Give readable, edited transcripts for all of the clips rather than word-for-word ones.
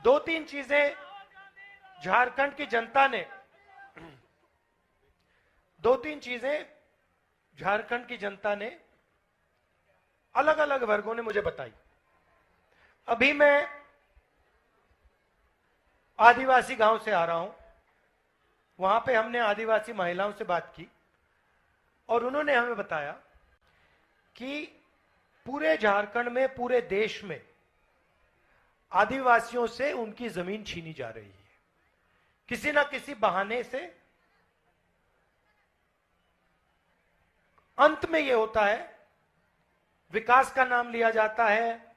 दो तीन चीजें झारखंड की जनता ने, दो तीन चीजें झारखंड की जनता ने, अलग अलग वर्गों ने मुझे बताई। अभी मैं आदिवासी गांव से आ रहा हूं, वहां पे हमने आदिवासी महिलाओं से बात की और उन्होंने हमें बताया कि पूरे झारखंड में, पूरे देश में आदिवासियों से उनकी जमीन छीनी जा रही है किसी ना किसी बहाने से। अंत में यह होता है, विकास का नाम लिया जाता है,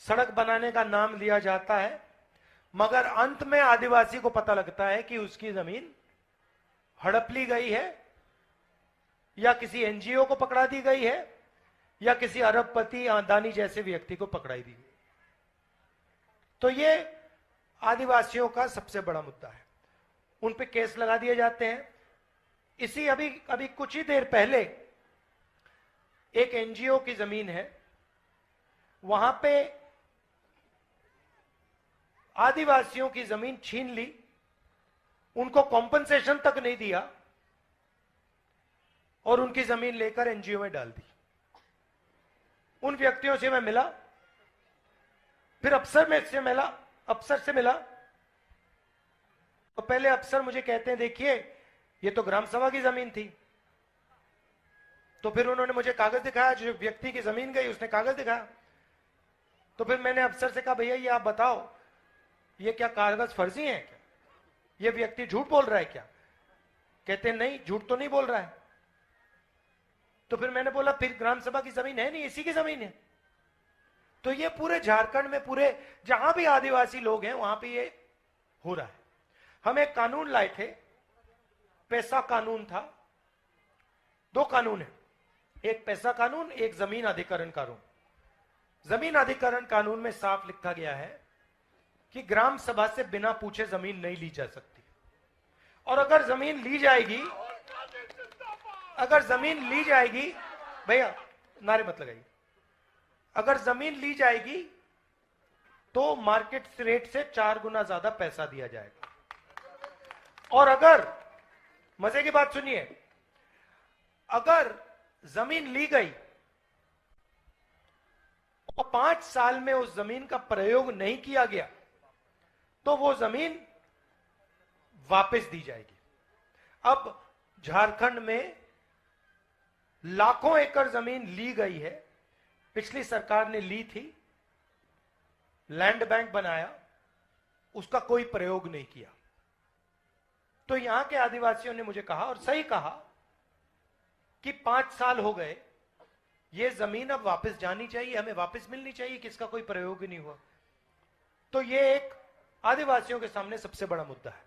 सड़क बनाने का नाम लिया जाता है, मगर अंत में आदिवासी को पता लगता है कि उसकी जमीन हड़प ली गई है, या किसी एनजीओ को पकड़ा दी गई है, या किसी अरबपति अदानी जैसे व्यक्ति को पकड़ाई दी गई। तो ये आदिवासियों का सबसे बड़ा मुद्दा है, उन पे केस लगा दिए जाते हैं। इसी अभी कुछ ही देर पहले एक एनजीओ की जमीन है, वहां पे आदिवासियों की जमीन छीन ली, उनको कॉम्पनसेशन तक नहीं दिया और उनकी जमीन लेकर एनजीओ में डाल दी। उन व्यक्तियों से मैं मिला, फिर अफसर से मिला तो पहले अफसर मुझे कहते हैं, देखिए ये तो ग्राम सभा की जमीन थी। तो फिर उन्होंने मुझे कागज दिखाया, जो व्यक्ति की जमीन गई उसने कागज दिखाया। तो फिर मैंने अफसर से कहा, भैया ये आप बताओ, ये क्या कागज फर्जी है क्या? ये व्यक्ति झूठ बोल रहा है क्या? कहते नहीं, झूठ तो नहीं बोल रहा है। तो फिर मैंने बोला, फिर ग्राम सभा की जमीन है नहीं, इसी की जमीन है। तो ये पूरे झारखंड में, पूरे जहां भी आदिवासी लोग हैं वहां पे ये हो रहा है। हम एक कानून लाए थे, पैसा कानून था। दो कानून है, एक पैसा कानून, एक जमीन अधिग्रहण कानून। जमीन अधिग्रहण कानून में साफ लिखा गया है कि ग्राम सभा से बिना पूछे जमीन नहीं ली जा सकती, और अगर जमीन ली जाएगी, भैया नारे मत लगाइए, अगर जमीन ली जाएगी तो मार्केट रेट से 4 गुना ज्यादा पैसा दिया जाएगा। और अगर, मजे की बात सुनिए, अगर जमीन ली गई और 5 साल में उस जमीन का प्रयोग नहीं किया गया तो वो जमीन वापस दी जाएगी। अब झारखंड में लाखों एकड़ जमीन ली गई है, पिछली सरकार ने ली थी, लैंड बैंक बनाया, उसका कोई प्रयोग नहीं किया। तो यहां के आदिवासियों ने मुझे कहा, और सही कहा, कि 5 साल हो गए, ये जमीन अब वापस जानी चाहिए, हमें वापस मिलनी चाहिए, किसका कोई प्रयोग ही नहीं हुआ। तो ये एक आदिवासियों के सामने सबसे बड़ा मुद्दा है।